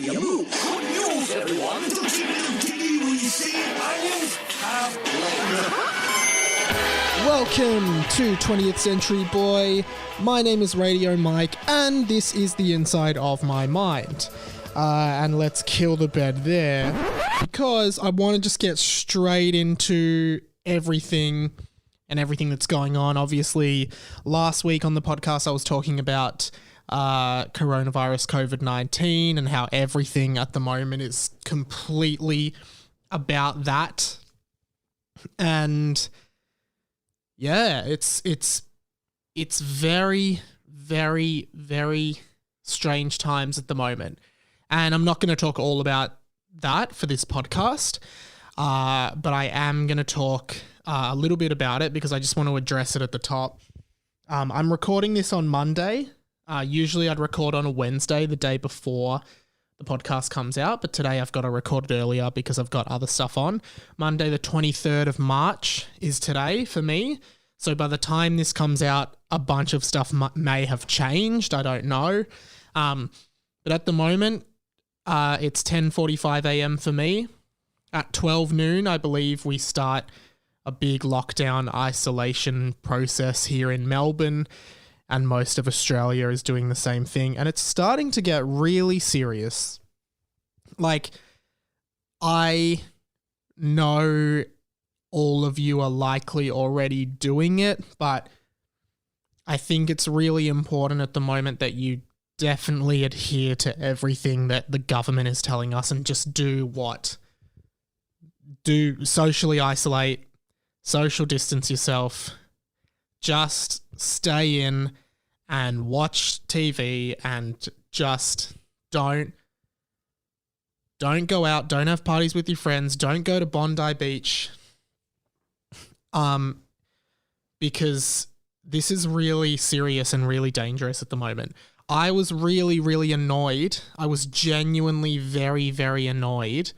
your move. Good news, everyone. Don't you know Diggy when you see onions have legs? Welcome to 20th Century Boy. My name is Radio Mike, and this is the inside of my mind. And let's kill the bed there, because I want to just get straight into everything that's going on. Obviously, last week on the podcast, I was talking about coronavirus, COVID-19, and how everything at the moment is completely about that. And yeah, it's very, very, very strange times at the moment. And I'm not going to talk all about that for this podcast, but I am going to talk a little bit about it because I just want to address it at the top. I'm recording this on Monday. Usually I'd record on a Wednesday, the day before the podcast comes out, but today I've got to record it earlier because I've got other stuff on. Monday, the 23rd of March is today for me. So by the time this comes out, a bunch of stuff may have changed. I don't know. But at the moment, it's 10:45 a.m. for me. At 12 noon, I believe we start a big lockdown isolation process here in Melbourne, and most of Australia is doing the same thing. And it's starting to get really serious. Like, I know all of you are likely already doing it, but I think it's really important at the moment that you definitely adhere to everything that the government is telling us and just do socially isolate, social distance yourself, just stay in and watch TV and just don't go out, don't have parties with your friends, don't go to Bondi Beach, because this is really serious and really dangerous at the moment. I was really, really annoyed. I was genuinely very, very annoyed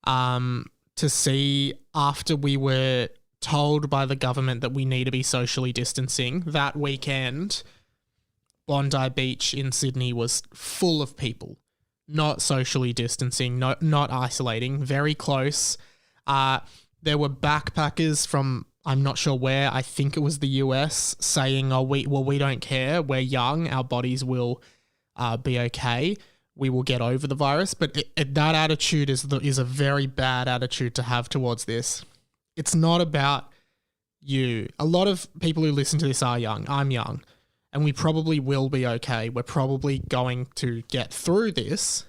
to see, after we were told by the government that we need to be socially distancing, that weekend, Bondi Beach in Sydney was full of people, not socially distancing, not isolating, very close. There were backpackers from, I'm not sure where, I think it was the US, saying, we don't care, we're young, our bodies will be okay, we will get over the virus. But that attitude is a very bad attitude to have towards this. It's not about you. A lot of people who listen to this are young. I'm young. And we probably will be okay. We're probably going to get through this.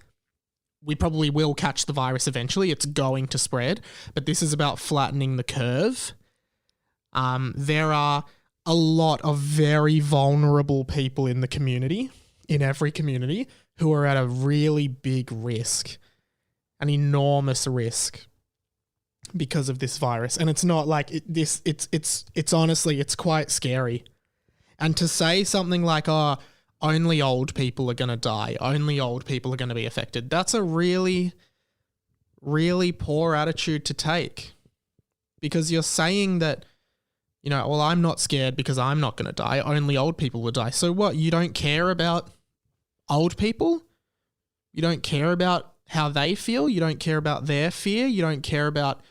We probably will catch the virus eventually. It's going to spread. But this is about flattening the curve. There are a lot of very vulnerable people in the community, in every community, who are at a really big risk, an enormous risk, because of this virus. And it's not like it's honestly, it's quite scary. And to say something like, only old people are going to die, only old people are going to be affected, that's a really, really poor attitude to take, because you're saying that, I'm not scared because I'm not going to die, only old people will die. So what, you don't care about old people? You don't care about how they feel? You don't care about their fear? You don't care about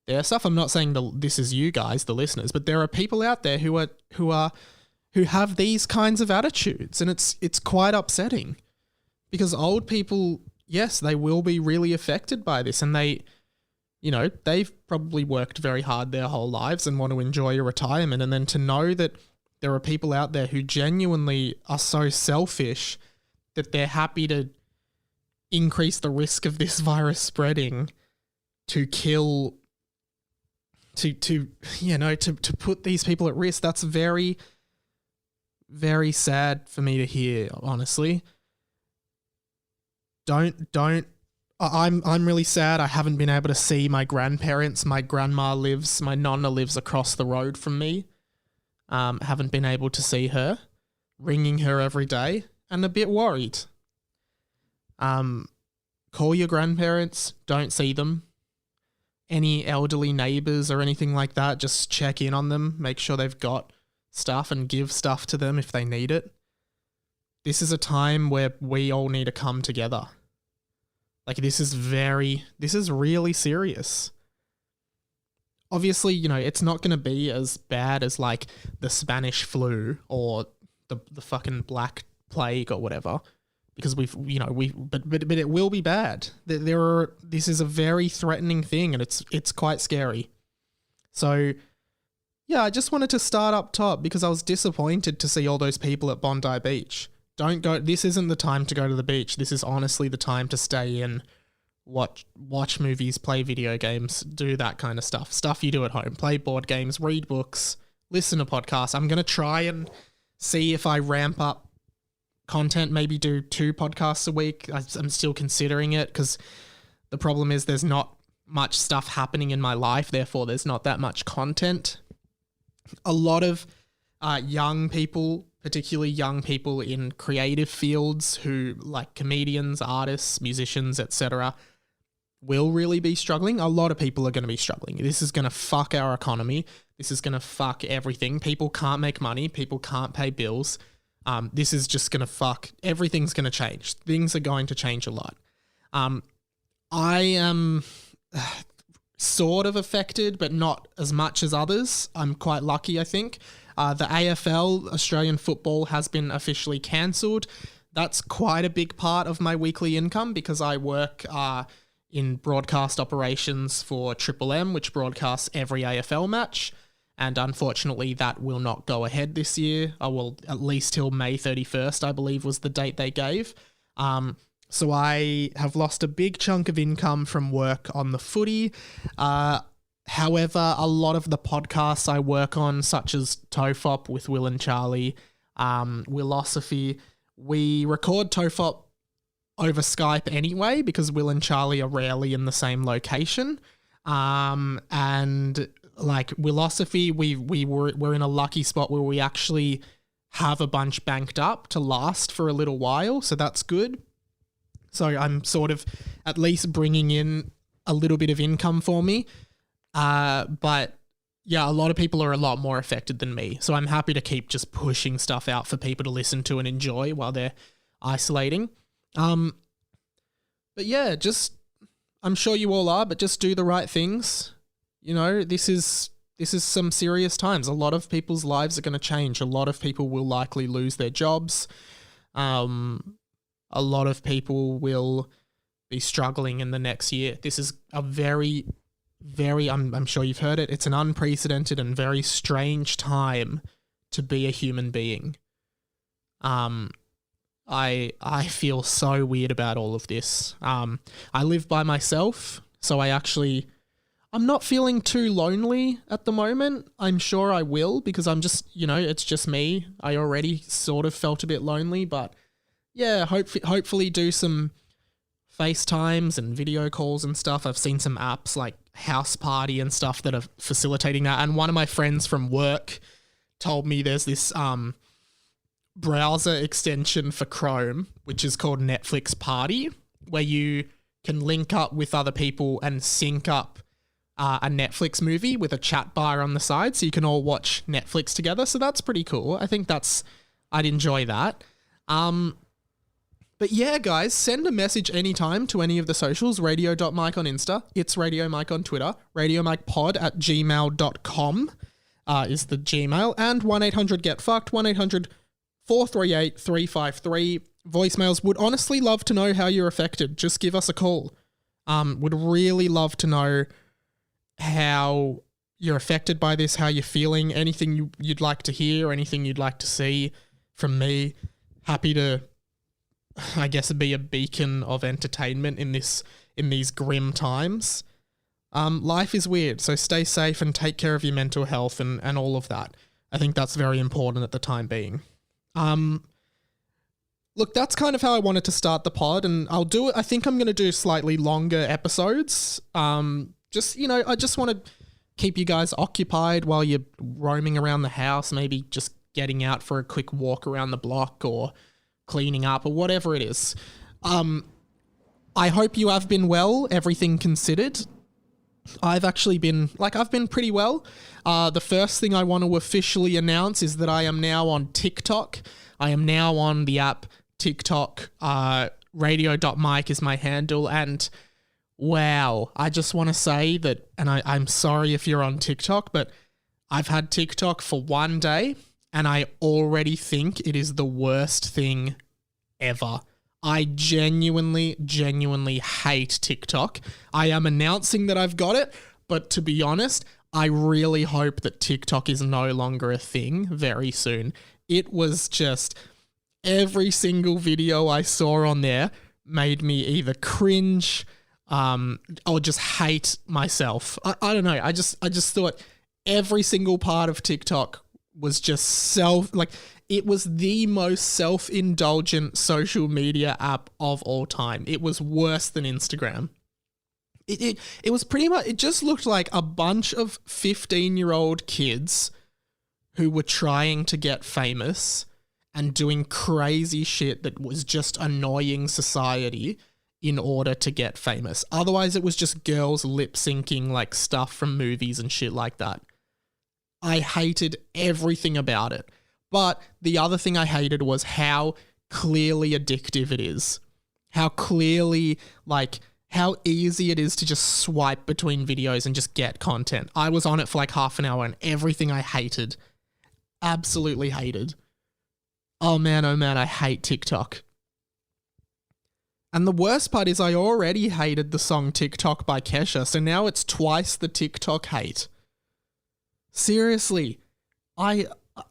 their stuff? I'm not saying this is you guys, the listeners, but there are people out there who have these kinds of attitudes, and it's quite upsetting, because old people, yes, they will be really affected by this, and they've probably worked very hard their whole lives and want to enjoy a retirement, and then to know that there are people out there who genuinely are so selfish that they're happy to increase the risk of this virus spreading to kill, to put these people at risk. That's very, very sad for me to hear, honestly. I'm really sad. I haven't been able to see my grandparents. My nonna lives across the road from me. Haven't been able to see her, ringing her every day, and a bit worried. Call your grandparents, don't see them. Any elderly neighbours or anything like that, just check in on them, make sure they've got stuff and give stuff to them if they need it. This is a time where we all need to come together. Like, this is really serious. Obviously, it's not going to be as bad as like the Spanish flu or the fucking Black Plague or whatever, because but it will be bad. This is a very threatening thing, and it's quite scary. So yeah, I just wanted to start up top because I was disappointed to see all those people at Bondi Beach. Don't go. This isn't the time to go to the beach. This is honestly the time to stay in, watch movies, play video games, do that kind of stuff. Stuff you do at home. Play board games, read books, listen to podcasts. I'm going to try and see if I ramp up content, maybe do 2 podcasts a week. I'm still considering it because the problem is there's not much stuff happening in my life. Therefore, there's not that much content. A lot of young people, particularly young people in creative fields who like comedians, artists, musicians, etc., will really be struggling. A lot of people are going to be struggling. This is going to fuck our economy. This is going to fuck everything. People can't make money. People can't pay bills. This is just going to fuck. Everything's going to change. Things are going to change a lot. I am sort of affected, but not as much as others. I'm quite lucky, I think. The AFL, Australian football, has been officially cancelled. That's quite a big part of my weekly income because I work in broadcast operations for Triple M, which broadcasts every AFL match. And unfortunately, that will not go ahead this year. Well, at least till May 31st, I believe was the date they gave. So I have lost a big chunk of income from work on the footy. However, a lot of the podcasts I work on, such as TOEFOP with Will and Charlie, Willosophy, we record TOEFOP over Skype anyway because Will and Charlie are rarely in the same location. And like Willosophy, we're in a lucky spot where we actually have a bunch banked up to last for a little while, so that's good. So I'm sort of at least bringing in a little bit of income for me. But yeah, a lot of people are a lot more affected than me. So I'm happy to keep just pushing stuff out for people to listen to and enjoy while they're isolating. But yeah, I'm sure you all are, but just do the right things. This is some serious times. A lot of people's lives are going to change. A lot of people will likely lose their jobs. A lot of people will be struggling in the next year. This is a very, very, I'm sure you've heard it, it's an unprecedented and very strange time to be a human being. I feel so weird about all of this. I live by myself, so I'm not feeling too lonely at the moment. I'm sure I will because I'm just, it's just me. I already sort of felt a bit lonely, but yeah, hopefully do some FaceTimes and video calls and stuff. I've seen some apps like House Party and stuff that are facilitating that. And one of my friends from work told me there's this browser extension for Chrome, which is called Netflix Party, where you can link up with other people and sync up a Netflix movie with a chat bar on the side so you can all watch Netflix together. So that's pretty cool. I think I'd enjoy that. But yeah, guys, send a message anytime to any of the socials, radio.mike on Insta, it's Radio Mike on Twitter, radiomikepod@gmail.com is the Gmail, and 1-800-GET-FUCKED, 1-800-438-353. Voicemails. Would honestly love to know how you're affected. Just give us a call. Would really love to know how you're affected by this, how you're feeling, anything you'd like to hear, anything you'd like to see from me. Happy to, I guess, be a beacon of entertainment in these grim times. Life is weird, so stay safe and take care of your mental health and all of that. I think that's very important at the time being. Look, that's kind of how I wanted to start the pod, and I'll do it. I think I'm going to do slightly longer episodes. I just want to keep you guys occupied while you're roaming around the house, maybe just getting out for a quick walk around the block or cleaning up or whatever it is. I hope you have been well, everything considered. I've been pretty well. The first thing I want to officially announce is that I am now on TikTok. I am now on the app TikTok radio.mike is my handle. And wow, I just want to say that, and I'm sorry if you're on TikTok, but I've had TikTok for one day and I already think it is the worst thing ever. I genuinely hate TikTok. I am announcing that I've got it, but to be honest, I really hope that TikTok is no longer a thing very soon. It was just every single video I saw on there made me either cringe or just hate myself. I don't know. I just thought every single part of TikTok was just it was the most self-indulgent social media app of all time. It was worse than Instagram. It was pretty much, it just looked like a bunch of 15-year-old kids who were trying to get famous and doing crazy shit that was just annoying society in order to get famous. Otherwise, it was just girls lip-syncing like stuff from movies and shit like that. I hated everything about it. But the other thing I hated was how clearly addictive it is. How clearly, how easy it is to just swipe between videos and just get content. I was on it for like half an hour and everything I hated. Absolutely hated. Oh man, I hate TikTok. And the worst part is I already hated the song TikTok by Kesha, so now it's twice the TikTok hate. Seriously, I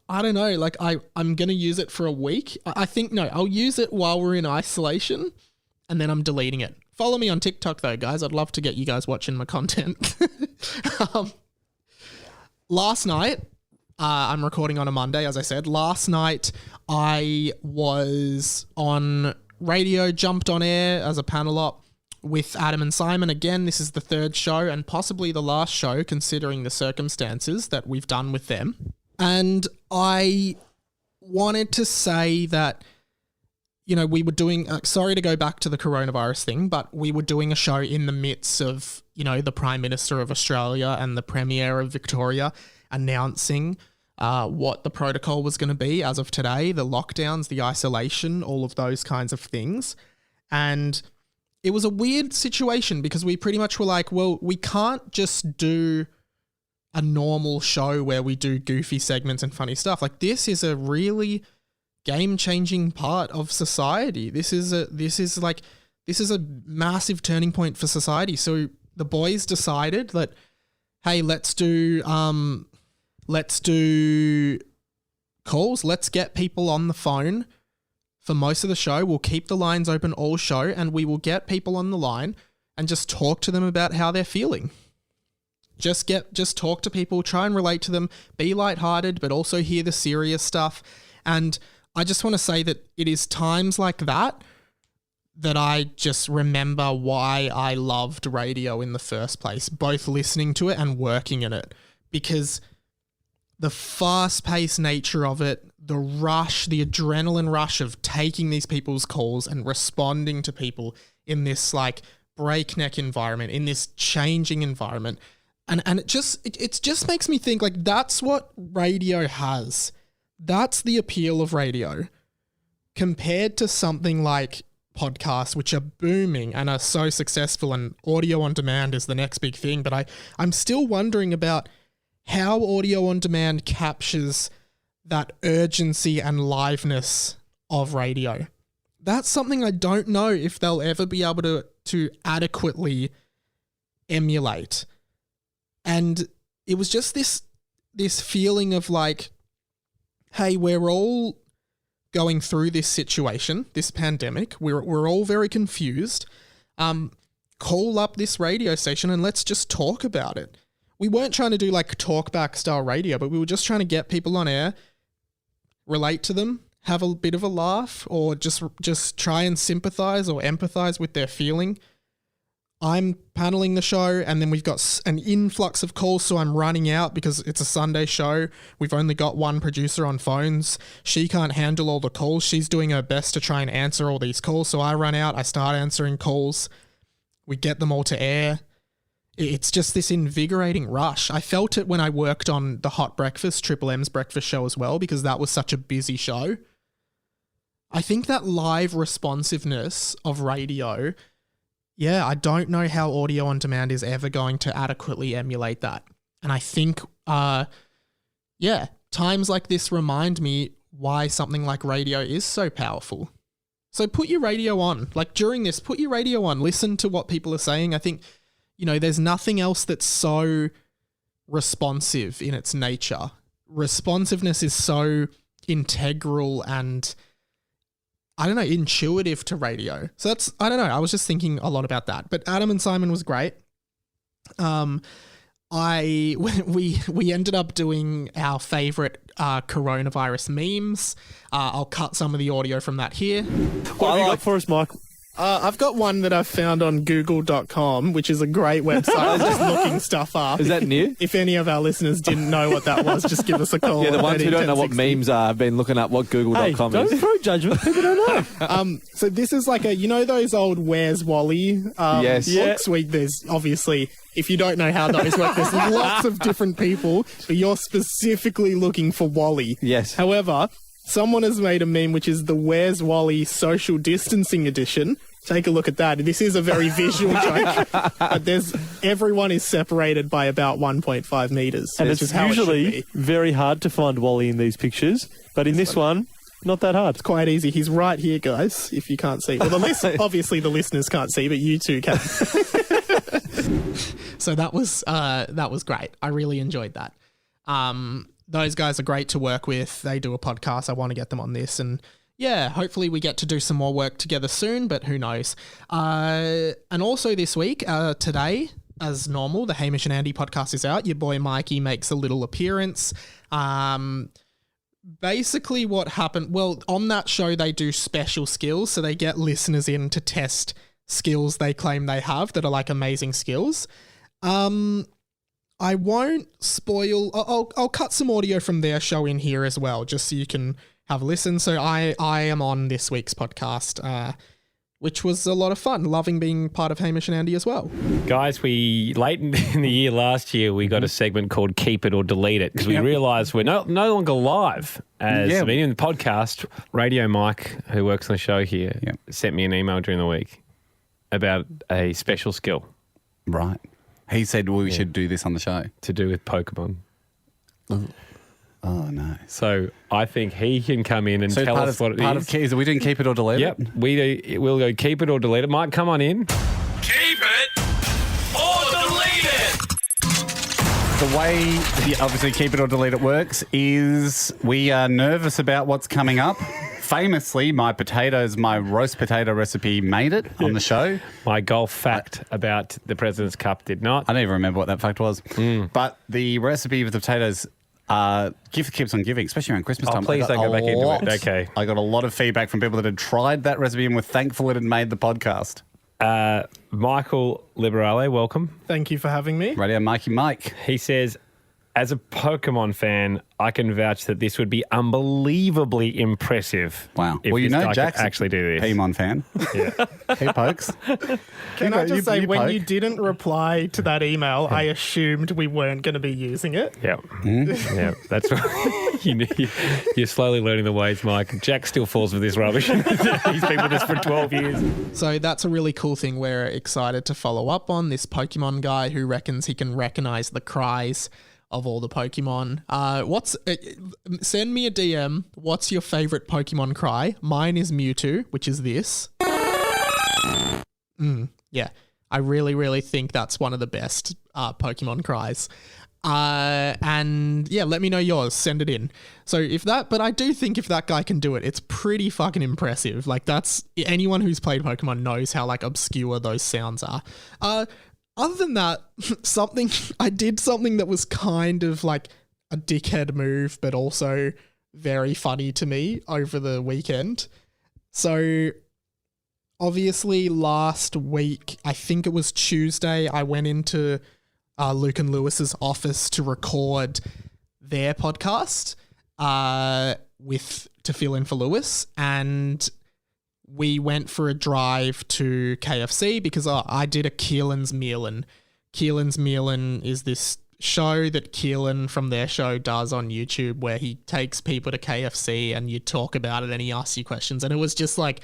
don't know, I'm going to use it for a week. I'll use it while we're in isolation and then I'm deleting it. Follow me on TikTok though, guys. I'd love to get you guys watching my content. Last night, I'm recording on a Monday, as I said. Last night, I was on radio, jumped on air as a panel op with Adam and Simon. Again, this is the third show and possibly the last show, considering the circumstances that we've done with them. And I wanted to say that, we were doing, sorry to go back to the coronavirus thing, but we were doing a show in the midst of, the Prime Minister of Australia and the Premier of Victoria announcing what the protocol was going to be as of today, the lockdowns, the isolation, all of those kinds of things. And it was a weird situation because we pretty much were like, well, we can't just do a normal show where we do goofy segments and funny stuff. Like, this is a really game-changing part of society. This is a massive turning point for society. So the boys decided that, hey, let's do calls. Let's get people on the phone for most of the show. We'll keep the lines open all show and we will get people on the line and just talk to them about how they're feeling. Just talk to people, try and relate to them, be lighthearted, but also hear the serious stuff. And I just want to say that it is times like that I just remember why I loved radio in the first place, both listening to it and working in it, because the fast-paced nature of it, the rush, the adrenaline rush of taking these people's calls and responding to people in this breakneck environment, in this changing environment. And it just makes me think that's what radio has. That's the appeal of radio compared to something like podcasts, which are booming and are so successful, and audio on demand is the next big thing. But I'm still wondering about how audio on demand captures that urgency and liveness of radio. That's something I don't know if they'll ever be able to adequately emulate. And it was just this feeling of hey, we're all going through this situation, this pandemic. We're all very confused. Call up this radio station and let's just talk about it. We weren't trying to do talkback style radio, but we were just trying to get people on air, relate to them, have a bit of a laugh, or just try and sympathize or empathize with their feeling. I'm paneling the show and then we've got an influx of calls, so I'm running out because it's a Sunday show. We've only got one producer on phones. She can't handle all the calls. She's doing her best to try and answer all these calls, so I run out. I start answering calls. We get them all to air. It's just this invigorating rush. I felt it when I worked on the Hot Breakfast, Triple M's breakfast show as well, because that was such a busy show. I think that live responsiveness of radio, yeah, I don't know how audio on demand is ever going to adequately emulate that. And I think, times like this remind me why something like radio is so powerful. So put your radio on. Like during this, put your radio on. Listen to what people are saying. I think, there's nothing else that's so responsive in its nature. Responsiveness is so integral and, I don't know, intuitive to radio. So I don't know. I was just thinking a lot about that. But Adam and Simon was great. We ended up doing our favorite coronavirus memes. I'll cut some of the audio from that here. What have you got for us, Mike? I've got one that I found on google.com, which is a great website for just looking stuff up. Is that new? If any of our listeners didn't know what that was, just give us a call. Yeah, the ones who don't know what 13 memes are have been looking up what google.com Hey, is. don't throw judgment. People don't know. So this is like those old Where's Wally Yes. books where there's obviously, if you don't know how those work, there's lots of different people, but you're specifically looking for Wally. Yes. However, someone has made a meme which is the Where's Wally social distancing edition. Take a look at that. This is a very visual joke, but everyone is separated by about 1.5 meters. And That's it's just how it should usually be. very hard to find Wally in these pictures, but in this one, not that hard. Quite easy. He's right here, guys, if you can't see. Well, obviously the listeners can't see, but you two can. So that was great. I really enjoyed that. Those guys are great to work with. They do a podcast. I want to get them on this, and yeah, hopefully we get to do some more work together soon, but who knows. And also this week, today, as normal, the Hamish and Andy podcast is out. Your boy Mikey makes a little appearance. Basically what happened, well, on that show they do special skills, so they get listeners in to test skills they claim they have that are like amazing skills. I won't spoil. I'll cut some audio from their show in here as well, just so you can have a listen. So I am on this week's podcast, which was a lot of fun. Loving being part of Hamish and Andy as well. Guys, we late in the year last year, we got a segment called Keep It or Delete It because we realised we're no longer live. In the podcast, Radio Mike, who works on the show here, sent me an email during the week about a special skill. Right. He said we should do this on the show. To do with Pokemon. Oh, no. So I think he can come in and tell us what it is. Is we doing Keep It or Delete It? Yep. We'll go Keep It or Delete It. Mike, come on in. Keep it or delete it. The way, obviously, Keep It or Delete It works is we are nervous about what's coming up. Famously, my roast potato recipe made it on the show. My golf fact about the President's Cup did not. I don't even remember what that fact was. But the recipe with the potatoes gift keeps on giving, especially around Christmas time. Please don't go back into it. Okay. I got a lot of feedback from people that had tried that recipe and were thankful it had made the podcast. Michael Liberale, welcome. Thank you for having me. Radio Mikey Mike. He says, as a Pokemon fan, I can vouch that this would be unbelievably impressive. Wow. If Well, I Jack's could actually do this. Pokemon fan. Yeah. Hey, Pokes. Can I just say, when poke. you didn't reply to that email, I assumed we weren't going to be using it. Yeah. Yeah. That's what you're slowly learning the ways, Mike. Jack still falls for this rubbish. He's been with us for 12 years. So that's a really cool thing we're excited to follow up on. This Pokemon guy who reckons he can recognize the cries of all the Pokemon. Send me a DM. What's your favorite Pokemon cry? Mine is Mewtwo, which is this. Yeah, I really, really think that's one of the best Pokemon cries. And yeah, let me know yours. Send it in. So but I do think if that guy can do it, it's pretty fucking impressive. Like anyone who's played Pokemon knows how like obscure those sounds are. Other than that, I did something that was kind of like a dickhead move, but also very funny to me over the weekend. So obviously last week, I think it was Tuesday, I went into Luke and Lewis's office to record their podcast to fill in for Lewis, and we went for a drive to KFC because I did a Keelan's Mealin'. Keelan's Mealin' is this show that Keelan from their show does on YouTube where he takes people to KFC and you talk about it and he asks you questions. And it was just like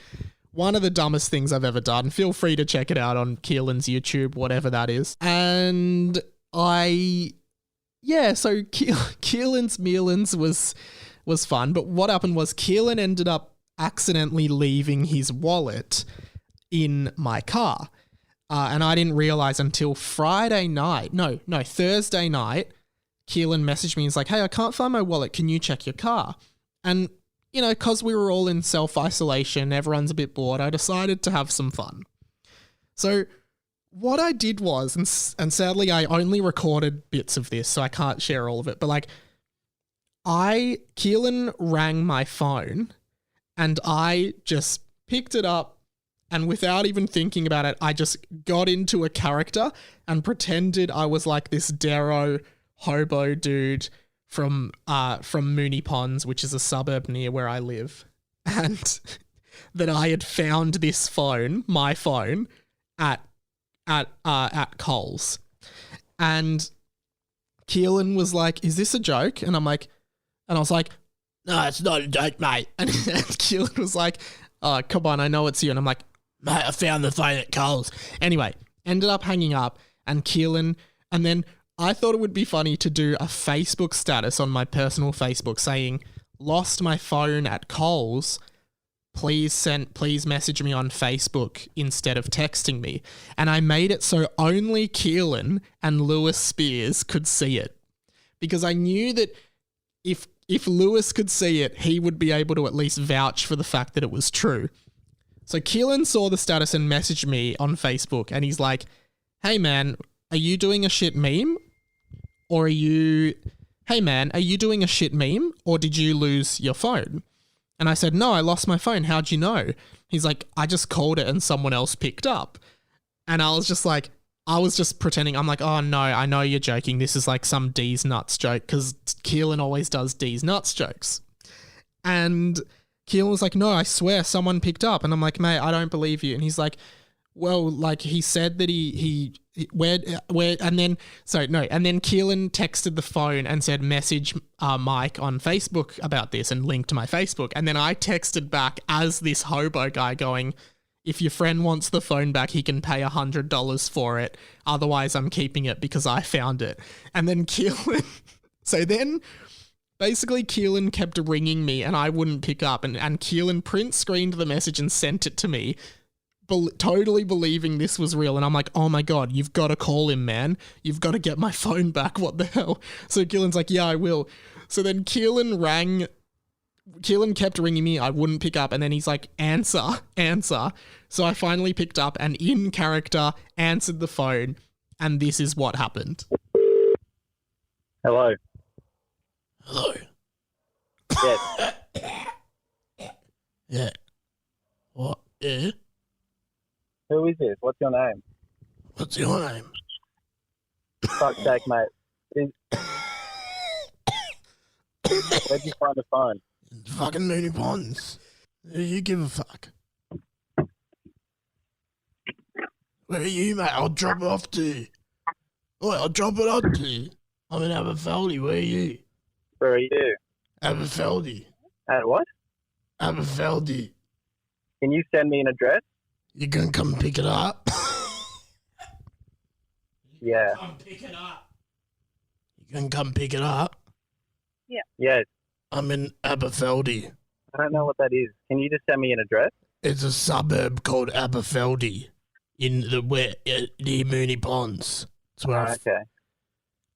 one of the dumbest things I've ever done. Feel free to check it out on Keelan's YouTube, whatever that is. And so Keelan's Mealins was fun. But what happened was Keelan ended up accidentally leaving his wallet in my car. And I didn't realize until Thursday night, Keelan messaged me. He's like, hey, I can't find my wallet. Can you check your car? And, you know, because we were all in self-isolation, everyone's a bit bored, I decided to have some fun. So what I did was, and sadly I only recorded bits of this, so I can't share all of it, but like, Keelan rang my phone and I just picked it up. And without even thinking about it, I just got into a character and pretended I was like this Darrow hobo dude from Moonee Ponds, which is a suburb near where I live, and that I had found this phone, my phone, at Coles. And Keelan was like, "Is this a joke?" And I was like, "No, it's not a joke, mate." And Keelan was like, "Oh, come on, I know it's you." And I'm like, "Mate, I found the phone at Coles." Anyway, ended up hanging up, and then I thought it would be funny to do a Facebook status on my personal Facebook saying, "Lost my phone at Coles. Please message me on Facebook instead of texting me." And I made it so only Keelan and Lewis Spears could see it, because I knew that if Lewis could see it, he would be able to at least vouch for the fact that it was true. So Keelan saw the status and messaged me on Facebook, and he's like, "Hey man, are you doing a shit meme? Or hey man, are you doing a shit meme? Or did you lose your phone?" And I said, "No, I lost my phone. How'd you know?" He's like, "I just called it and someone else picked up." And I was just pretending. I'm like, "Oh no, I know you're joking. This is like some D's nuts joke," because Keelan always does D's nuts jokes. And Keelan was like, "No, I swear someone picked up." And I'm like, "Mate, I don't believe you." And he's like, "Well, like he said that and then Keelan texted the phone and said, message Mike on Facebook about this, and linked to my Facebook. And then I texted back as this hobo guy going, "If your friend wants the phone back, he can pay $100 for it. Otherwise, I'm keeping it because I found it." And then basically, Keelan kept ringing me and I wouldn't pick up. And Keelan print screened the message and sent it to me, totally believing this was real. And I'm like, "Oh my God, you've got to call him, man. You've got to get my phone back. What the hell?" So Keelan's like, "Yeah, I will." So then Keelan kept ringing me. I wouldn't pick up. And then he's like, answer. So I finally picked up and in character answered the phone. And this is what happened. Hello. Hello. Yes. Yeah. What? Yeah? Who is this? What's your name? What's your name? Fuck's sake, mate. Where'd you find the phone? Fucking Moonee Ponds. Who you give a fuck? Where are you, mate? I'll drop it off to you. I'll drop it off to you. I'm in Aberfeldy. Where are you? Where are you? Aberfeldy. At what? Aberfeldy. Can you send me an address? You gonna come pick it up? Yeah. Come pick it up. You gonna come pick it up? Yeah. Yes. I'm in Aberfeldy. I don't know what that is. Can you just send me an address? It's a suburb called Aberfeldy near Moonee Ponds. That's where Okay.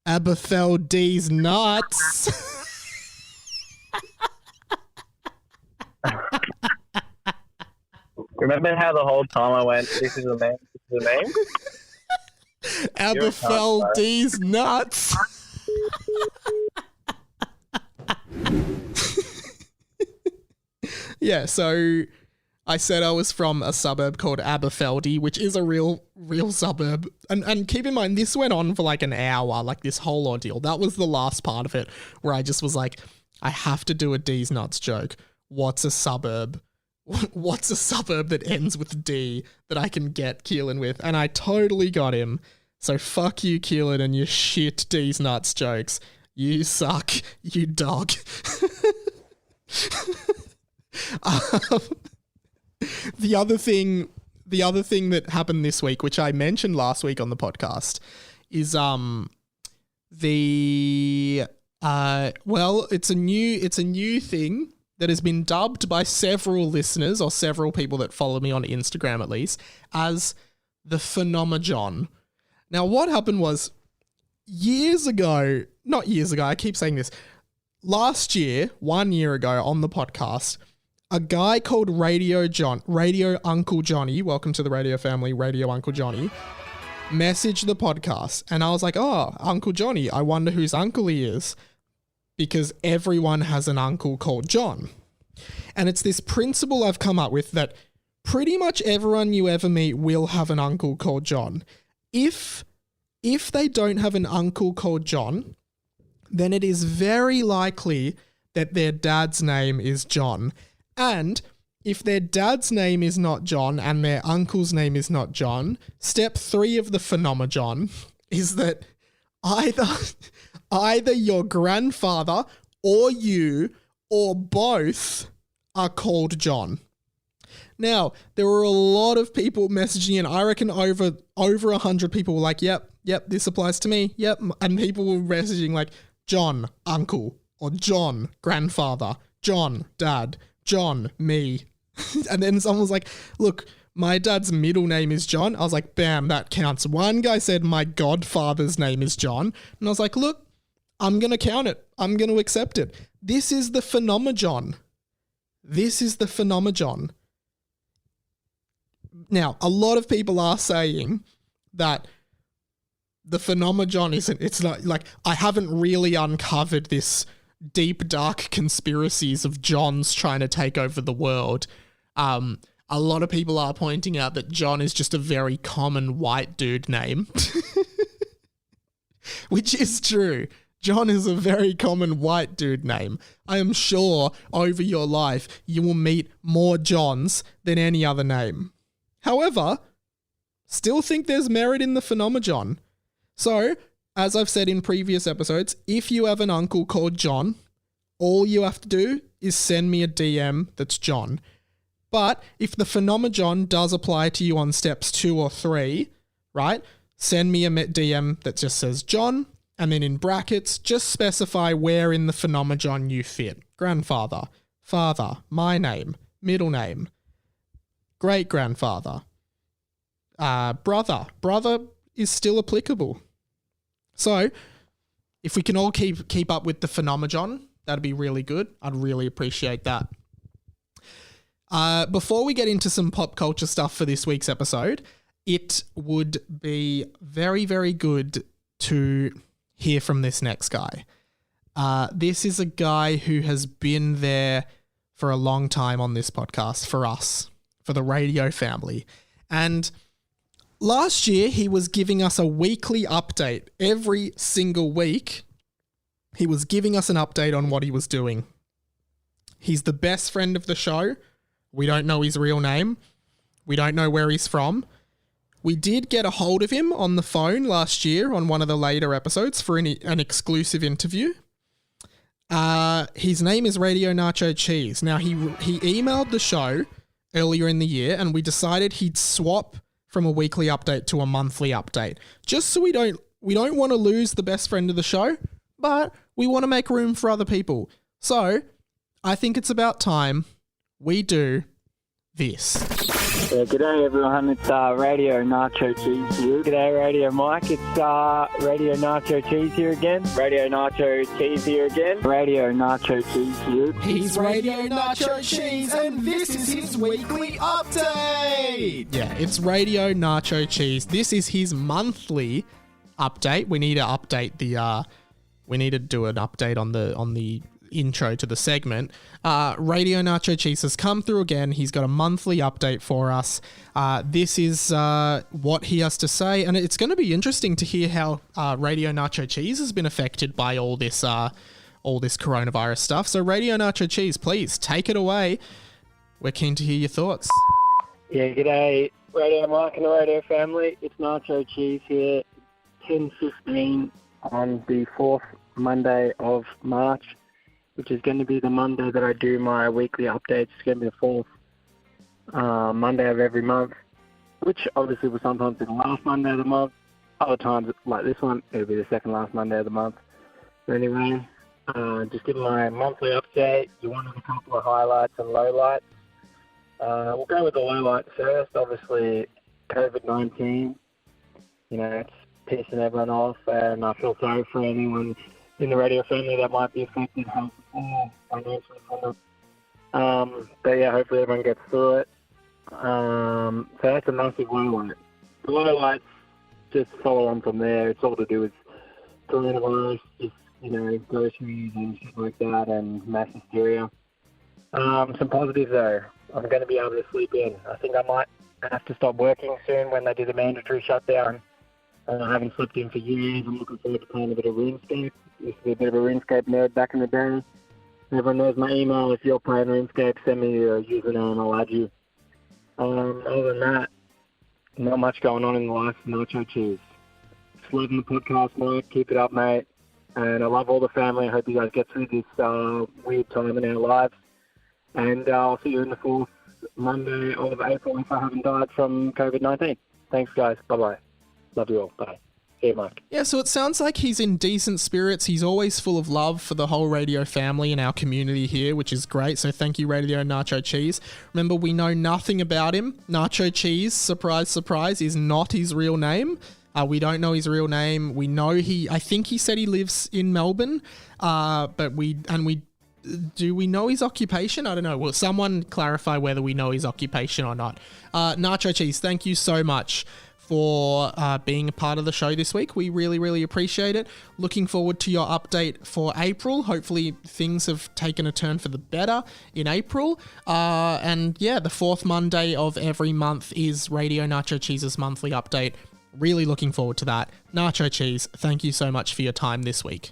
Aberfeldy's nuts. Remember how the whole time I went, "This is a meme, this is a meme"? Aberfeldy's nuts. Yeah, so I said I was from a suburb called Aberfeldy, which is a real suburb. And keep in mind, this went on for like an hour, like this whole ordeal. That was the last part of it, where I just was like, I have to do a D's nuts joke. What's a suburb? What's a suburb that ends with D that I can get Keelan with? And I totally got him. So fuck you, Keelan, and your shit D's nuts jokes. You suck, you dog. The other thing that happened this week, which I mentioned last week on the podcast, is it's a new thing that has been dubbed by several listeners or several people that follow me on Instagram at least as the Phenomajon. Now, what happened was not years ago, I keep saying this, last year, 1 year ago on the podcast, a guy called Radio Uncle Johnny, welcome to the radio family, Radio Uncle Johnny, messaged the podcast. And I was like, oh, Uncle Johnny, I wonder whose uncle he is. Because everyone has an uncle called John. And it's this principle I've come up with that pretty much everyone you ever meet will have an uncle called John. If they don't have an uncle called John, then it is very likely that their dad's name is John. And if their dad's name is not John and their uncle's name is not John, step 3 of the Phenomajon is that either your grandfather or you or both are called John. Now, there were a lot of people messaging in. I reckon over 100 people were like, yep, this applies to me. Yep. And people were messaging like, John, uncle, or John, grandfather, John, dad, John, me. And then someone was like, look, my dad's middle name is John. I was like, bam, that counts. One guy said my godfather's name is John. And I was like, look, I'm going to count it. I'm going to accept it. This is the Phenomajon. This is the Phenomajon. Now, a lot of people are saying that the Phenomajon isn't, it's not like, I haven't really uncovered this deep, dark conspiracies of Johns trying to take over the world. A lot of people are pointing out that John is just a very common white dude name, which is true. John is a very common white dude name. I am sure over your life you will meet more Johns than any other name. However, still think there's merit in the Phenomajon. So, as I've said in previous episodes, if you have an uncle called John, all you have to do is send me a DM that's John. But if the Phenomajon does apply to you on steps 2 or 3, right, send me a DM that just says John, and then in brackets, just specify where in the Phenomajon you fit. Grandfather, father, my name, middle name, great-grandfather, brother. Brother is still applicable. So, if we can all keep up with the Phenomajon, that'd be really good. I'd really appreciate that. Before we get into some pop culture stuff for this week's episode, it would be very, very good to hear from this next guy. This is a guy who has been there for a long time on this podcast for us, for the radio family. And last year, he was giving us a weekly update. Every single week, he was giving us an update on what he was doing. He's the best friend of the show. We don't know his real name. We don't know where he's from. We did get a hold of him on the phone last year on one of the later episodes for an exclusive interview. His name is Radio Nacho Cheese. Now, he emailed the show earlier in the year, and we decided he'd swap from a weekly update to a monthly update, just so we don't want to lose the best friend of the show, but we want to make room for other people. So, I think it's about time we do this. Yeah, g'day everyone, it's Radio Nacho Cheese here. G'day Radio Mike, it's Radio Nacho Cheese here again. Radio Nacho Cheese here again. Radio Nacho Cheese here. He's Radio Nacho Cheese and this is his weekly update! Yeah, it's Radio Nacho Cheese. This is his monthly update. We need to update the, we need to do an update on the intro to the segment. Radio Nacho Cheese has come through again. He's got a monthly update for us. This is what he has to say, and it's going to be interesting to hear how Radio Nacho Cheese has been affected by all this coronavirus stuff. So Radio Nacho Cheese, please take it away. We're keen to hear your thoughts. Yeah, g'day Radio Mike and the Radio family. It's Nacho Cheese here. 10:15 on the 4th Monday of March, which is going to be the Monday that I do my weekly updates. It's going to be the 4th Monday of every month, which obviously will sometimes be the last Monday of the month. Other times, like this one, it'll be the second last Monday of the month. But anyway, just give my monthly update. You wanted a couple of highlights and lowlights. We'll go with the lowlights first. Obviously, COVID-19. You know, it's pissing everyone off, and I feel sorry for anyone in the radio family that might be affected health or financially from it. But yeah, hopefully everyone gets through it. So that's a massive lowlight. The lowlights just follow on from there. It's all to do with coronavirus, just, you know, groceries and shit like that, and mass hysteria. Some positives though. I'm going to be able to sleep in. I think I might have to stop working soon when they do the mandatory shutdown. I haven't slept in for years. I'm looking forward to playing a bit of RuneScape. Used to be a bit of a RuneScape nerd back in the day. Everyone knows my email. If you're playing RuneScape, send me your username. I'll add you. Other than that, not much going on in the life of Nacho Cheese. Just loving the podcast, Mike. Keep it up, mate. And I love all the family. I hope you guys get through this weird time in our lives. And I'll see you in the 4th Monday of April if I haven't died from COVID-19. Thanks, guys. Bye-bye. Love you all. Bye. See you, Mike. Yeah, so it sounds like he's in decent spirits. He's always full of love for the whole radio family and our community here, which is great. So thank you, Radio Nacho Cheese. Remember, we know nothing about him. Nacho Cheese, surprise, surprise, is not his real name. We don't know his real name. We know I think he said he lives in Melbourne, but we do we know his occupation? I don't know. Will someone clarify whether we know his occupation or not? Nacho Cheese, thank you so much for being a part of the show this week. We really, really appreciate it. Looking forward to your update for April. Hopefully things have taken a turn for the better in April. And yeah, the 4th Monday of every month is Radio Nacho Cheese's monthly update. Really looking forward to that. Nacho Cheese, thank you so much for your time this week.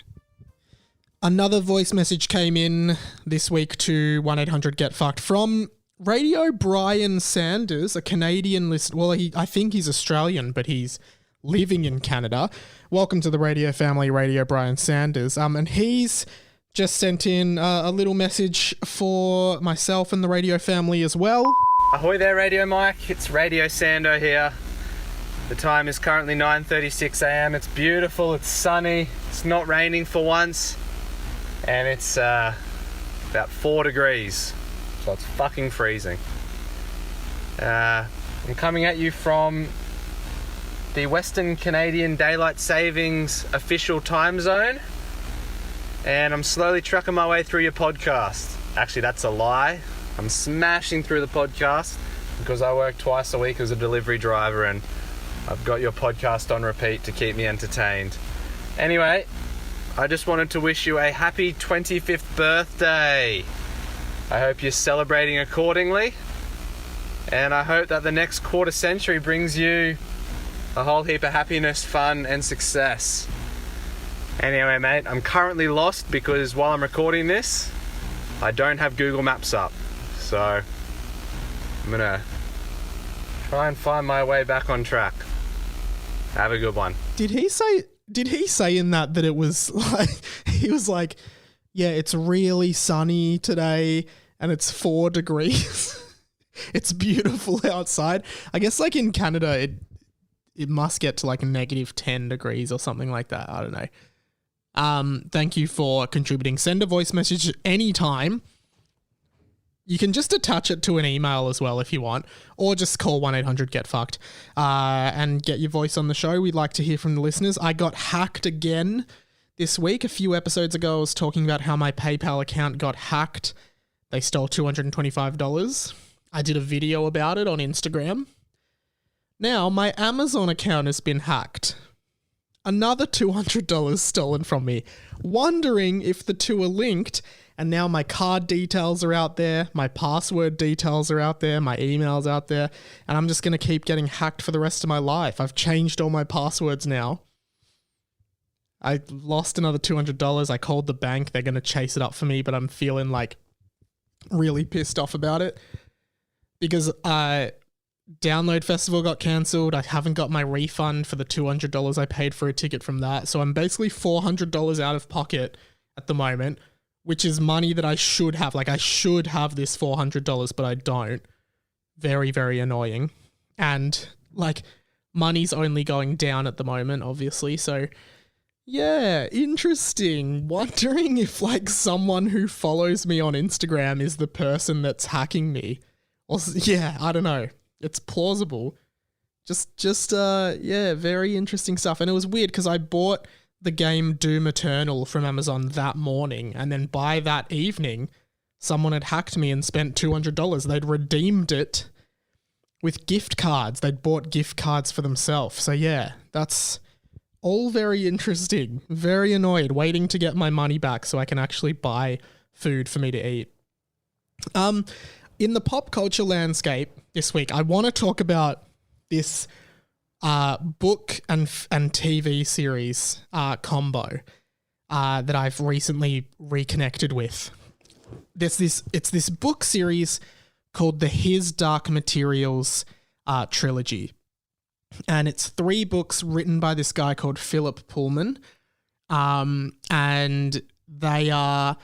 Another voice message came in this week to 1-800-GET-FUCKED from Radio Brian Sanders, a Canadian listener. Well, I think he's Australian, but he's living in Canada. Welcome to the radio family, Radio Brian Sanders. And he's just sent in a little message for myself and the radio family as well. Ahoy there, Radio Mike. It's Radio Sando here. The time is currently 9:36 a.m. It's beautiful, it's sunny, it's not raining for once, and it's about 4 degrees. So it's fucking freezing. I'm coming at you from the Western Canadian Daylight Savings official time zone, and I'm slowly trucking my way through your podcast. Actually, that's a lie. I'm smashing through the podcast because I work twice a week as a delivery driver, and I've got your podcast on repeat to keep me entertained. Anyway, I just wanted to wish you a happy 25th birthday. I hope you're celebrating accordingly, and I hope that the next quarter century brings you a whole heap of happiness, fun, and success. Anyway, mate, I'm currently lost because while I'm recording this, I don't have Google Maps up. So I'm gonna try and find my way back on track. Have a good one. Did he say in that it was like, he was like, yeah, it's really sunny today and it's 4 degrees. It's beautiful outside. I guess like in Canada, it must get to like a negative 10 degrees or something like that. I don't know. Thank you for contributing. Send a voice message anytime. You can just attach it to an email as well if you want, or just call 1-800-GET-FUCKED and get your voice on the show. We'd like to hear from the listeners. I got hacked again this week. A few episodes ago, I was talking about how my PayPal account got hacked. They stole $225. I did a video about it on Instagram. Now, my Amazon account has been hacked. Another $200 stolen from me. Wondering if the two are linked. And now my card details are out there, my password details are out there, my email's out there, and I'm just going to keep getting hacked for the rest of my life. I've changed all my passwords now. I lost another $200. I called the bank. They're going to chase it up for me, but I'm feeling like really pissed off about it because Download Festival got cancelled. I haven't got my refund for the $200 I paid for a ticket from that. So I'm basically $400 out of pocket at the moment, which is money that I should have. Like, I should have this $400, but I don't. Very, very annoying. And, like, money's only going down at the moment, obviously. So, yeah, interesting. Wondering if, like, someone who follows me on Instagram is the person that's hacking me. Or, yeah, I don't know. It's plausible. Yeah, very interesting stuff. And it was weird because I bought the game Doom Eternal from Amazon that morning, and then by that evening, someone had hacked me and spent $200. They'd redeemed it with gift cards. They'd bought gift cards for themselves. So yeah, that's all very interesting. Very annoyed, waiting to get my money back so I can actually buy food for me to eat. In the pop culture landscape this week, I want to talk about this book and TV series combo that I've recently reconnected with. It's this book series called the His Dark Materials trilogy. And it's 3 books written by this guy called Philip Pullman. And they are,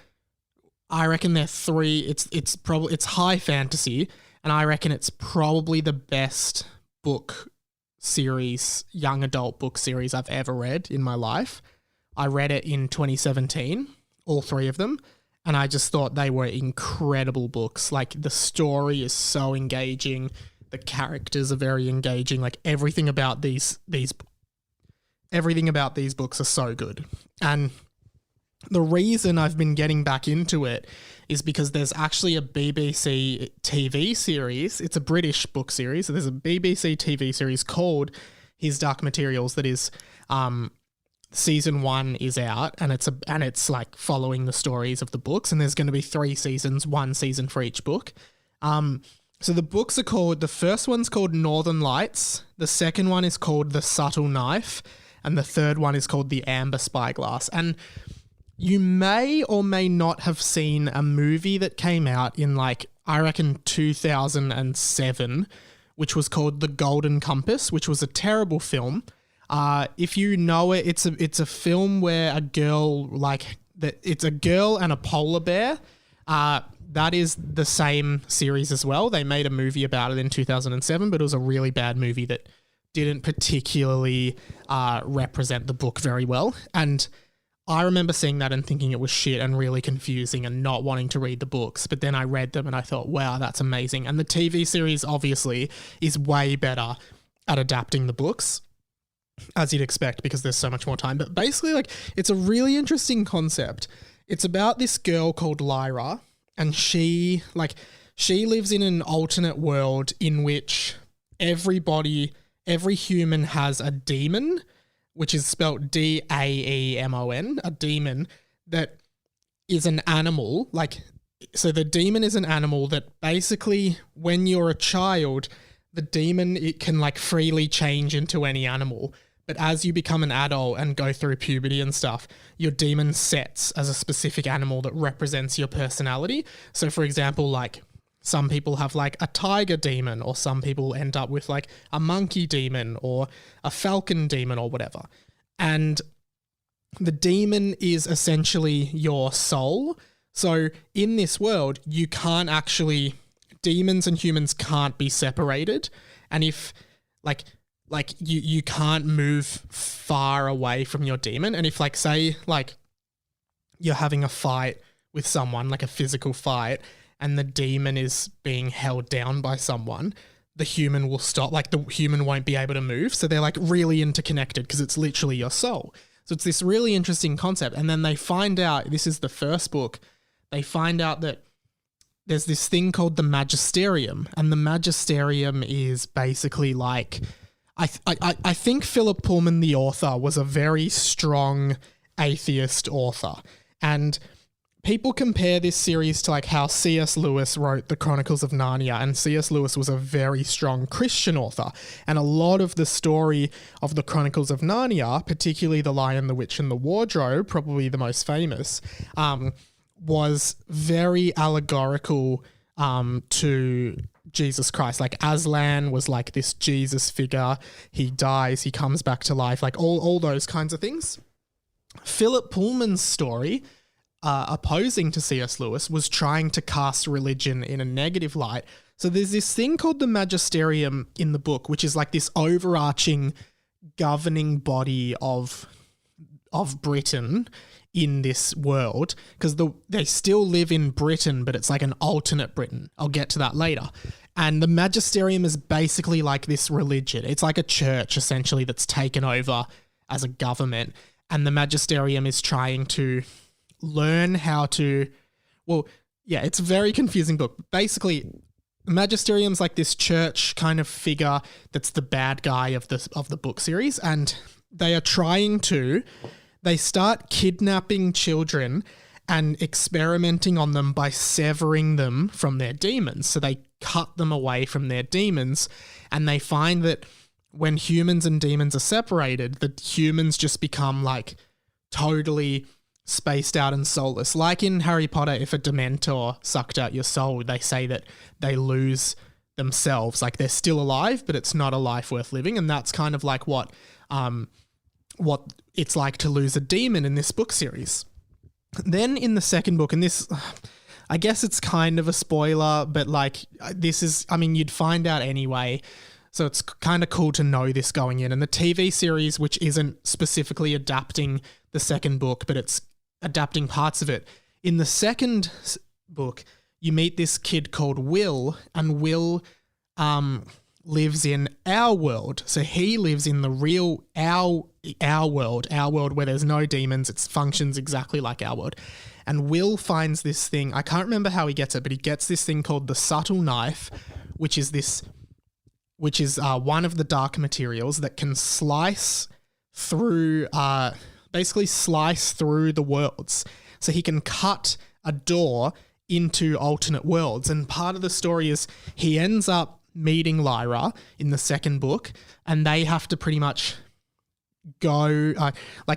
I reckon they're 3, it's high fantasy, and I reckon it's probably the best book series, young adult book series I've ever read in my life. I read it in 2017, all 3 of them, and I just thought they were incredible books. Like, the story is so engaging, the characters are very engaging, like everything about these books are so good. And the reason I've been getting back into it is because there's actually a BBC TV series. It's a British book series. So there's a BBC TV series called His Dark Materials that is, season 1 is out, and it's like following the stories of the books. And there's going to be 3 seasons, 1 season for each book. So the books are called, the first one's called Northern Lights. The second one is called The Subtle Knife. And the third one is called The Amber Spyglass. And you may or may not have seen a movie that came out in, like, I reckon 2007, which was called The Golden Compass, which was a terrible film. If you know it, it's a film where a girl, it's a girl and a polar bear. That is the same series as well. They made a movie about it in 2007, but it was a really bad movie that didn't particularly represent the book very well. And I remember seeing that and thinking it was shit and really confusing and not wanting to read the books. But then I read them and I thought, wow, that's amazing. And the TV series obviously is way better at adapting the books, as you'd expect, because there's so much more time. But basically, like, it's a really interesting concept. It's about this girl called Lyra, and she lives in an alternate world in which every human has a demon, which is spelled Daemon, a demon that is an animal. So the demon is an animal that basically, when you're a child, the demon, it can freely change into any animal. But as you become an adult and go through puberty and stuff, your demon sets as a specific animal that represents your personality. So for example, some people have a tiger demon, or some people end up with a monkey demon or a falcon demon or whatever. And the demon is essentially your soul. So in this world, you can't actually, demons and humans can't be separated. And if you can't move far away from your demon. And if say you're having a fight with someone, a physical fight, and the demon is being held down by someone, the human will stop. The human won't be able to move. So they're really interconnected because it's literally your soul. So it's this really interesting concept. And then they find out, this is the first book, they find out that there's this thing called the Magisterium. And the Magisterium is basically I think Philip Pullman, the author, was a very strong atheist author. And people compare this series to how C.S. Lewis wrote the Chronicles of Narnia, and C.S. Lewis was a very strong Christian author. And a lot of the story of the Chronicles of Narnia, particularly The Lion, the Witch and the Wardrobe, probably the most famous, was very allegorical to Jesus Christ. Like Aslan was like this Jesus figure. He dies, he comes back to life, like all those kinds of things. Philip Pullman's story, opposing to C.S. Lewis, was trying to cast religion in a negative light. So there's this thing called the Magisterium in the book, which is like this overarching governing body of Britain in this world, because they still live in Britain, but it's like an alternate Britain. I'll get to that later. And the Magisterium is basically like this religion. It's like a church, essentially, that's taken over as a government. And the Magisterium is trying to learn how to... Well, yeah, it's a very confusing book. Basically, Magisterium's like this church kind of figure that's the bad guy of the book series. And they are trying to... They start kidnapping children and experimenting on them by severing them from their demons. So they cut them away from their demons, and they find that when humans and demons are separated, the humans just become like totally spaced out and soulless. Like in Harry Potter, if a Dementor sucked out your soul, they say that they lose themselves. Like they're still alive, but it's not a life worth living. And that's kind of like what it's like to lose a demon in this book series. Then in the second book, and this, I guess it's kind of a spoiler, but like this is, I mean, you'd find out anyway. So it's kind of cool to know this going in. And the TV series, which isn't specifically adapting the second book, but it's adapting parts of it. In the second book, you meet this kid called Will, and Will lives in our world. So he lives in the real our world where there's no demons. It functions exactly like our world. And Will finds this thing. I can't remember how he gets it, but he gets this thing called the subtle knife, which is one of the dark materials that can slice through the worlds. So he can cut a door into alternate worlds. And part of the story is he ends up meeting Lyra in the second book, and they have to pretty much go,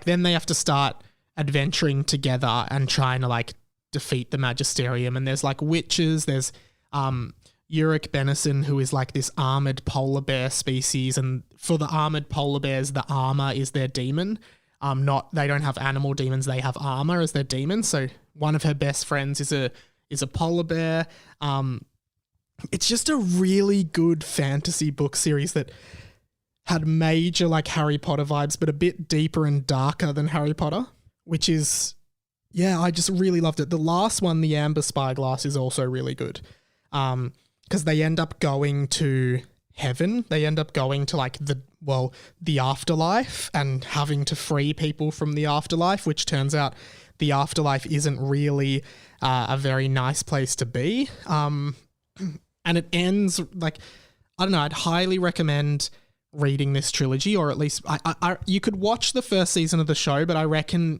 then they have to start adventuring together and trying to like defeat the Magisterium. And there's like witches, there's Uric Benison, who is like this armored polar bear species, and for the armored polar bears, the armor is their demon. They don't have animal demons, they have armor as their demon. So one of her best friends is a polar bear. It's just a really good fantasy book series that had major like Harry Potter vibes, but a bit deeper and darker than Harry Potter, which is, yeah, I just really loved it. The last one, The Amber Spyglass, is also really good. Because they end up going to heaven. They end up going to like the afterlife and having to free people from the afterlife, which turns out the afterlife isn't really a very nice place to be. And it ends like, I don't know, I'd highly recommend reading this trilogy, or at least you could watch the first season of the show, but I reckon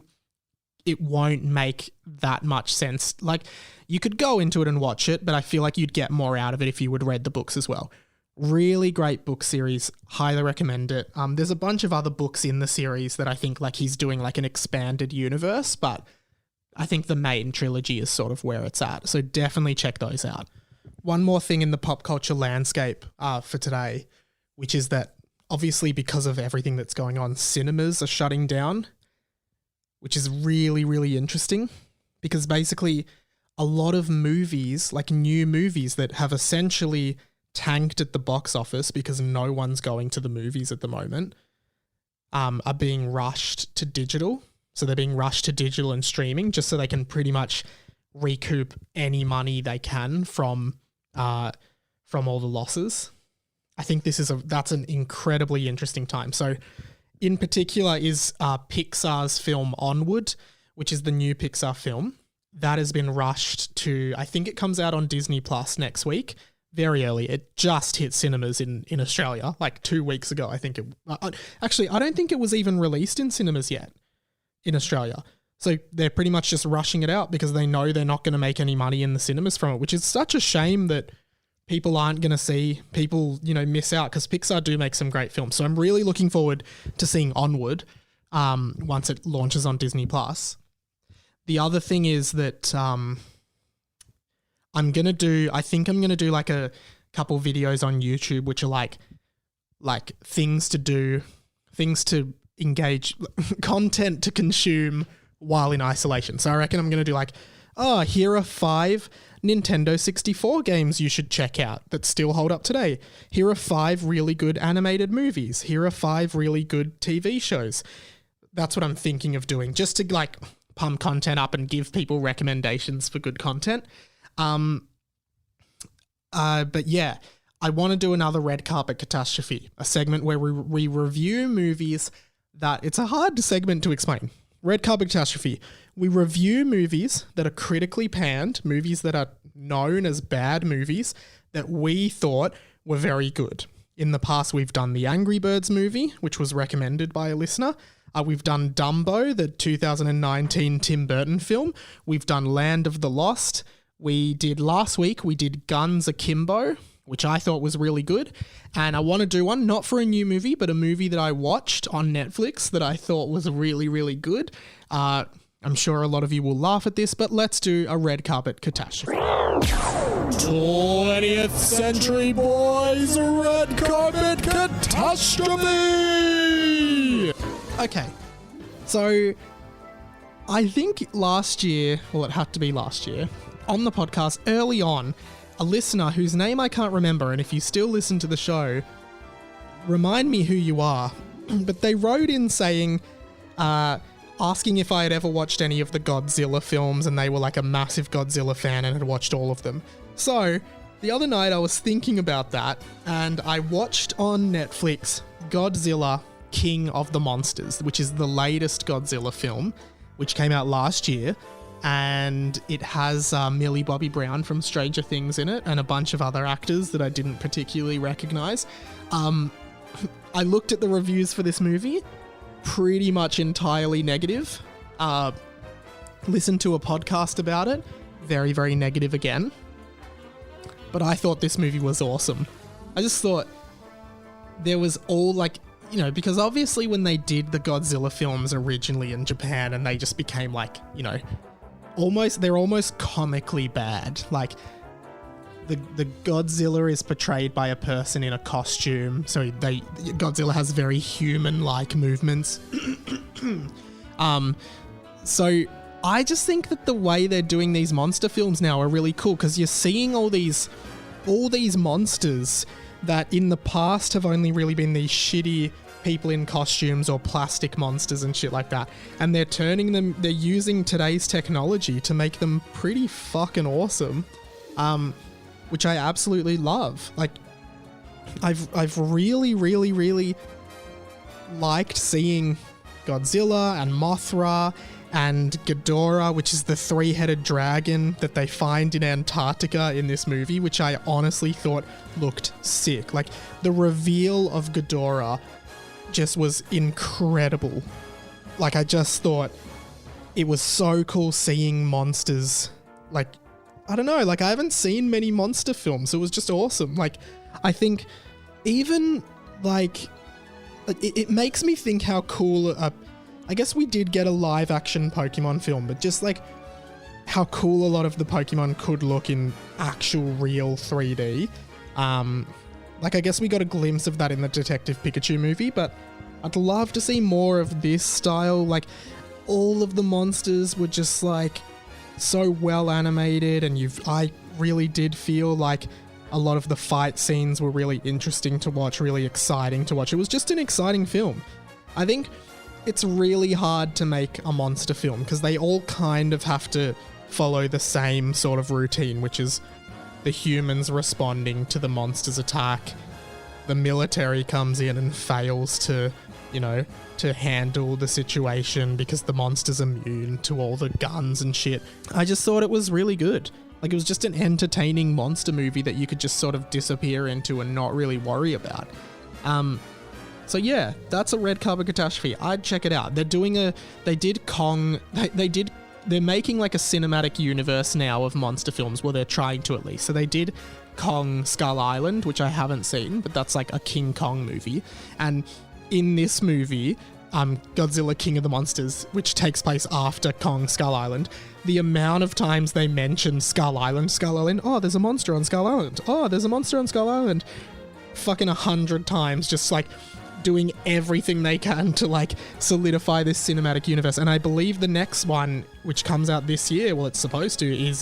it won't make that much sense. Like, you could go into it and watch it, but I feel like you'd get more out of it if you would read the books as well. Really great book series. Highly recommend it. There's a bunch of other books in the series that I think like he's doing like an expanded universe, but I think the main trilogy is sort of where it's at. So definitely check those out. One more thing in the pop culture landscape for today, which is that obviously because of everything that's going on, cinemas are shutting down, which is really, really interesting, because basically a lot of movies, like new movies that have essentially tanked at the box office because no one's going to the movies at the moment, are being rushed to digital. So they're being rushed to digital and streaming just so they can pretty much recoup any money they can from all the losses. I think that's an incredibly interesting time. So in particular is Pixar's film Onward, which is the new Pixar film. That has been rushed to, I think it comes out on Disney Plus next week, very early. It just hit cinemas in Australia like 2 weeks ago. I think actually, I don't think it was even released in cinemas yet in Australia. So they're pretty much just rushing it out because they know they're not going to make any money in the cinemas from it, which is such a shame that people aren't going to see, people, miss out, because Pixar do make some great films. So I'm really looking forward to seeing Onward once it launches on Disney Plus. The other thing is that I think I'm going to do like a couple videos on YouTube which are like things to do, things to engage, content to consume while in isolation. So I reckon I'm going to do like, here are 5 Nintendo 64 games you should check out that still hold up today. Here are 5 really good animated movies. Here are 5 really good TV shows. That's what I'm thinking of doing, just to like pump content up and give people recommendations for good content. But yeah, I want to do another Red Carpet Catastrophe, a segment where we review movies that, it's a hard segment to explain. Red Carpet Catastrophe. We review movies that are critically panned, movies that are known as bad movies that we thought were very good. In the past, we've done the Angry Birds movie, which was recommended by a listener. We've done Dumbo, the 2019 Tim Burton film. We've done Land of the Lost. Last week, we did Guns Akimbo, which I thought was really good. And I want to do one, not for a new movie, but a movie that I watched on Netflix that I thought was really, really good. I'm sure a lot of you will laugh at this, but let's do a Red Carpet Catastrophe. 20th Century Boys Red Carpet Catastrophe! Okay, so I think last year, well, it had to be last year, on the podcast early on, a listener whose name I can't remember, and if you still listen to the show, remind me who you are, but they wrote in saying, asking if I had ever watched any of the Godzilla films, and they were like a massive Godzilla fan and had watched all of them. So, the other night I was thinking about that, and I watched on Netflix Godzilla King of the Monsters, which is the latest Godzilla film, which came out last year, and it has Millie Bobby Brown from Stranger Things in it, and a bunch of other actors that I didn't particularly recognize. I looked at the reviews for this movie, pretty much entirely negative. Listened to a podcast about it, very, very negative again. But I thought this movie was awesome. I just thought there was all like, you know, because obviously when they did the Godzilla films originally in Japan and they just became like, you know, they're almost comically bad. Like the Godzilla is portrayed by a person in a costume, so Godzilla has very human-like movements. So I just think that the way they're doing these monster films now are really cool, because you're seeing all these monsters that in the past have only really been these shitty people in costumes or plastic monsters and shit like that, and they're using today's technology to make them pretty fucking awesome, which I absolutely love. Like, I've really, really, really liked seeing Godzilla and Mothra and Ghidorah, which is the 3-headed dragon that they find in Antarctica in this movie, which I honestly thought looked sick. Like, the reveal of Ghidorah just was incredible. Like, I just thought it was so cool seeing monsters. Like, I don't know, like, I haven't seen many monster films. It was just awesome. Like, I think even, like it makes me think how cool, I guess we did get a live-action Pokemon film, but just, like, how cool a lot of the Pokemon could look in actual real 3D. Like, I guess we got a glimpse of that in the Detective Pikachu movie, but I'd love to see more of this style. Like, all of the monsters were just, like, so well animated, and I really did feel like a lot of the fight scenes were really interesting to watch, really exciting to watch. It was just an exciting film. I think it's really hard to make a monster film because they all kind of have to follow the same sort of routine, which is the humans responding to the monster's attack. The military comes in and fails to, you know, to handle the situation because the monster's immune to all the guns and shit. I just thought it was really good. Like, it was just an entertaining monster movie that you could just sort of disappear into and not really worry about. So yeah, that's a Red Carpet Catastrophe. I'd check it out. They're making like a cinematic universe now of monster films. Well, they're trying to at least. So they did Kong Skull Island, which I haven't seen, but that's like a King Kong movie. And in this movie, Godzilla King of the Monsters, which takes place after Kong Skull Island, the amount of times they mention Skull Island, oh, there's a monster on Skull Island, oh, there's a monster on Skull Island, fucking 100 times, just like doing everything they can to like solidify this cinematic universe. And I believe the next one, which comes out this year, well, it's supposed to, is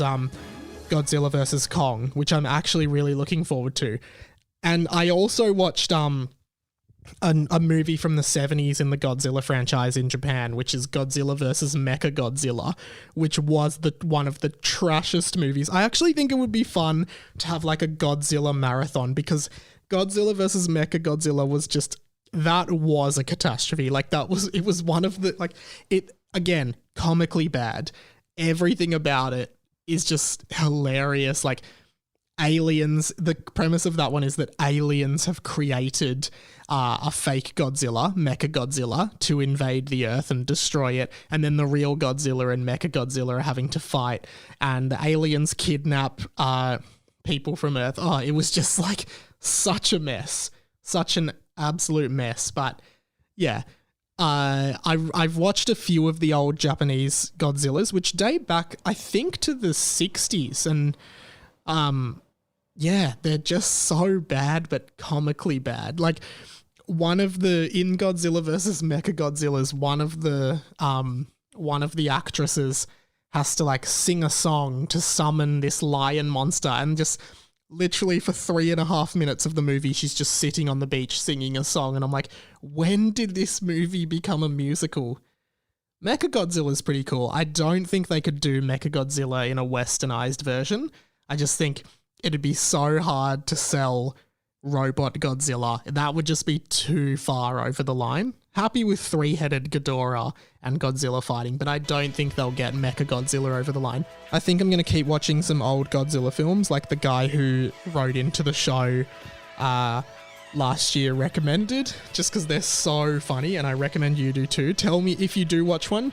Godzilla vs. Kong, which I'm actually really looking forward to. And I also watched a movie from the 70s in the Godzilla franchise in Japan, which is Godzilla vs. Mechagodzilla, which was one of the trashest movies. I actually think it would be fun to have like a Godzilla marathon, because Godzilla vs. Mechagodzilla was a catastrophe. Like it was one of the, like, it, again, comically bad. Everything about it is just hilarious. Like, aliens, the premise of that one is that aliens have created a fake Godzilla, Mechagodzilla, to invade the Earth and destroy it, and then the real Godzilla and Mechagodzilla are having to fight, and the aliens kidnap people from Earth. Oh, it was just like such a mess, such an absolute mess. But yeah, I've watched a few of the old Japanese Godzillas, which date back, I think, to the 60s, and yeah, they're just so bad, but comically bad. Like, in Godzilla vs. Mechagodzilla's, one of the actresses has to like sing a song to summon this lion monster, and just literally for 3.5 minutes of the movie, she's just sitting on the beach singing a song, and I'm like, when did this movie become a musical? Mechagodzilla's pretty cool. I don't think they could do Mechagodzilla in a westernized version. I just think it'd be so hard to sell robot Godzilla. That would just be too far over the line. Happy with 3-headed Ghidorah and Godzilla fighting, but I don't think they'll get Mechagodzilla over the line. I think I'm going to keep watching some old Godzilla films, like the guy who wrote into the show last year recommended, just because they're so funny, and I recommend you do too. Tell me if you do watch one,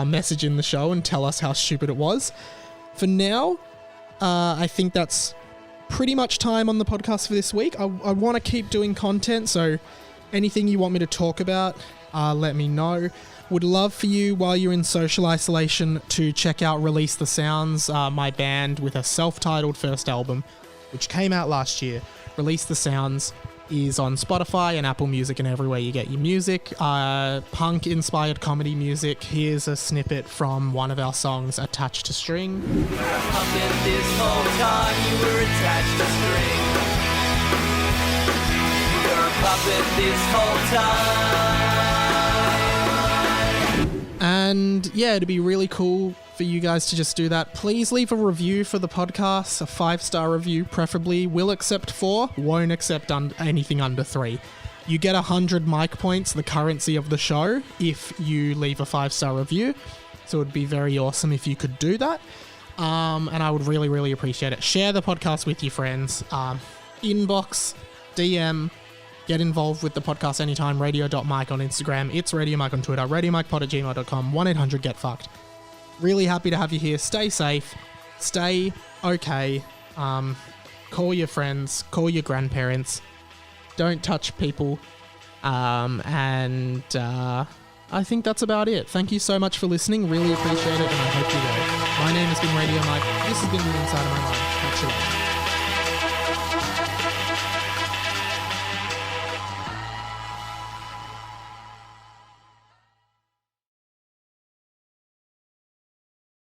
message in the show and tell us how stupid it was. For now, I think that's pretty much time on the podcast for this week. I want to keep doing content, so anything you want me to talk about, let me know. Would love for you, while you're in social isolation, to check out Release the Sounds, my band with a self-titled first album, which came out last year. Release the Sounds is on Spotify and Apple Music and everywhere you get your music. Punk-inspired comedy music. Here's a snippet from one of our songs, Attached to String. This whole time you were attached to string. You're a puppet this whole time. And yeah, it'd be really cool for you guys to just do that. Please leave a review for the podcast, a 5-star review preferably. We'll accept 4, won't accept anything under 3. You get 100 mic points, the currency of the show, if you leave a 5-star review. So it would be very awesome if you could do that. And I would really, really appreciate it. Share the podcast with your friends. Inbox, DM, get involved with the podcast anytime. Radio.Mike on Instagram. It's Radio Mike on Twitter. RadioMikePod@gmail.com. 1-800-GET-FUCKED. Really happy to have you here. Stay safe. Stay okay. Call your friends. Call your grandparents. Don't touch people. And I think that's about it. Thank you so much for listening. Really appreciate it, and I hope you will. My name has been Radio Mike. This has been The Inside of My Mind. Catch you later.